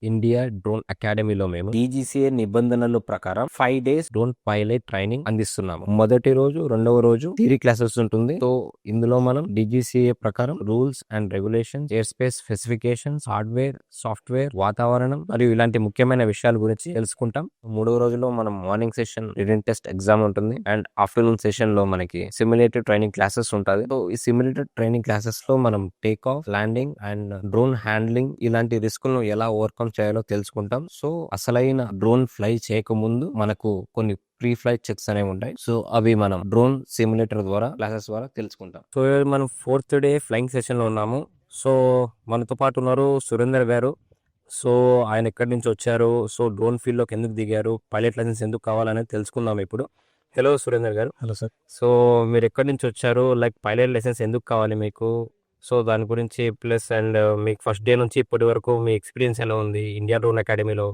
India drone అకాడమీలో మేము DGCA నిబంధనల ప్రకారం 5 days డ్రోన్ పైలట్ ట్రైనింగ్ అందిస్తున్నాము. మొదటి రోజు, రెండవ రోజు థియరీ క్లాసెస్ ఉంటుంది. సో ఇందులో మనం DGCA ప్రకారం rules and regulations, air space specifications, hardware, software, వాతావరణం మరియు ఇలాంటి ముఖ్యమైన విషయాల గురించి తెలుసుకుంటాం. మూడవ రోజులో మనం morning session written test exam ఉంటుంది అండ్ ఆఫ్టర్నూన్ సెషన్ లో మనకి సిమ్యులేటెడ్ ట్రైనింగ్ క్లాసెస్ ఉంటుంది. సో ఈ సిమ్యులేటెడ్ ట్రైనింగ్ క్లాసెస్ లో మనం take off, landing and drone handling ఇలాంటి రిస్కులను ఎలా ఓవర్కమ్ చేయాలో తెలుసుకుంటాం. సో అసలైన డ్రోన్ ఫ్లై చేయకముందు మనకు కొన్ని ప్రీ ఫ్లైట్ చెక్స్ అనేవి ఉంటాయి. సో అవి మనం డ్రోన్ సిమ్యులేటర్ ద్వారా క్లాసెస్ ద్వారా తెలుసుకుంటాం. సో మనం 4th డే ఫ్లయింగ్ సెషన్ లో ఉన్నాము. సో మనతో పాటు ఉన్నారు సురేందర్ గారు. సో ఆయన ఎక్కడి నుంచి వచ్చారు, సో డ్రోన్ ఫీల్డ్ లోకి ఎందుకు దిగారు, పైలట్ లైసెన్స్ ఎందుకు కావాలనేది తెలుసుకుందాం ఇప్పుడు. హలో సురేందర్ గారు. Hello sir. సో మీరు ఎక్కడి నుంచి వచ్చారు, లైక్ పైలట్ లైసెన్స్ ఎందుకు కావాలి మీకు, సో దాని గురించి ప్లస్ అండ్ మీకు ఫస్ట్ డే నుంచి ఇప్పటి వరకు మీ ఎక్స్పీరియన్స్ ఎలా ఉంది ఇండియా డ్రోన్ అకాడమీలో,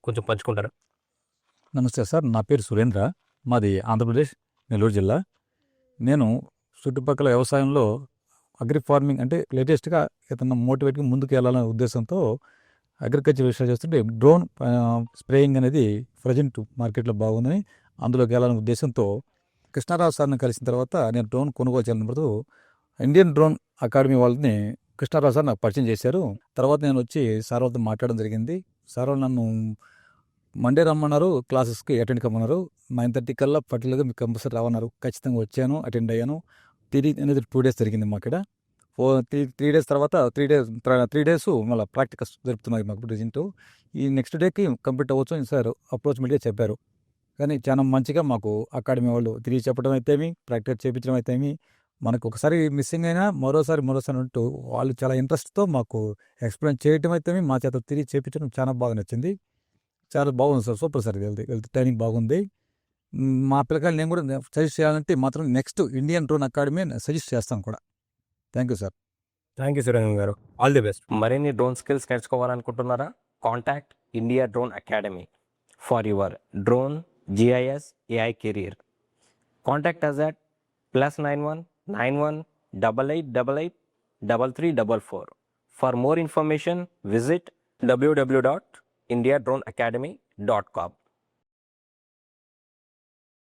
కొంచెం పంచుకుంటారా? నమస్తే సార్, నా పేరు సురేంద్ర, మాది ఆంధ్రప్రదేశ్ నెల్లూరు జిల్లా. నేను చుట్టుపక్కల వ్యవసాయంలో అగ్రి ఫార్మింగ్ అంటే లేటెస్ట్గా ఏదన్నా మోటివేట్గా ముందుకు వెళ్ళాలనే ఉద్దేశంతో అగ్రికల్చర్ విషయాలు చేస్తుంటే డ్రోన్ స్ప్రేయింగ్ అనేది ప్రజెంట్ మార్కెట్లో బాగుందని అందులోకి వెళ్ళాలనే ఉద్దేశంతో కృష్ణారావు సార్ని కలిసిన తర్వాత నేను డ్రోన్ కొనుగోలు చేయాలన్నప్పుడు ఇండియన్ డ్రోన్ అకాడమీ వాళ్ళని కృష్ణారావు సార్ నాకు పరిచయం చేశారు. తర్వాత నేను వచ్చి సార్ వాళ్ళతో మాట్లాడడం జరిగింది. సార్ వాళ్ళు నన్ను మండే రమ్మన్నారు, క్లాసెస్కి అటెండ్ కమ్మన్నారు. 9:30 కల్లా పర్టికులర్గా మీకు కంపల్సరీ రావన్నారు. ఖచ్చితంగా వచ్చాను, అటెండ్ అయ్యాను. థియరీ అనేది 2 days జరిగింది మాకు ఇక్కడ. 3 days తర్వాత 3 days మళ్ళీ ప్రాక్టికల్స్ జరుపుతున్నారు మాకు ప్రజెంట్. ఈ నెక్స్ట్ డేకి కంప్లీట్ అవ్వచ్చు సార్ అప్రోచ్మెంట్గా చెప్పారు. కానీ చాలా మంచిగా మాకు అకాడమీ వాళ్ళు తిరిగి చెప్పడం అయితేమి, ప్రాక్టికల్ చేయించడం అయితేమి, మనకు ఒకసారి మిస్సింగ్ అయినా మరోసారి అంటూ వాళ్ళు చాలా ఇంట్రెస్ట్తో మాకు ఎక్స్ప్లెయిన్ చేయడం అయితేమి, మా చేత తిరిగి చేయించడం చాలా బాగా నచ్చింది. చాలా బాగుంది సార్, సూపర్ సార్. వెళ్తే ట్రైనింగ్ బాగుంది. మా పిల్లకాయలు నేను కూడా సజెస్ట్ చేయాలంటే మాత్రం next Indian Drone Academy suggest చేస్తాను కూడా. Thank you sir. Thank you Surendra garu, all the best. మరిన్ని డ్రోన్ స్కిల్స్ నేర్చుకోవాలనుకుంటున్నారా? Contact India Drone Academy for your drone GIS AI career. Contact us at +91 91 8888 3344. For more information, visit www.indiadroneacademy.com.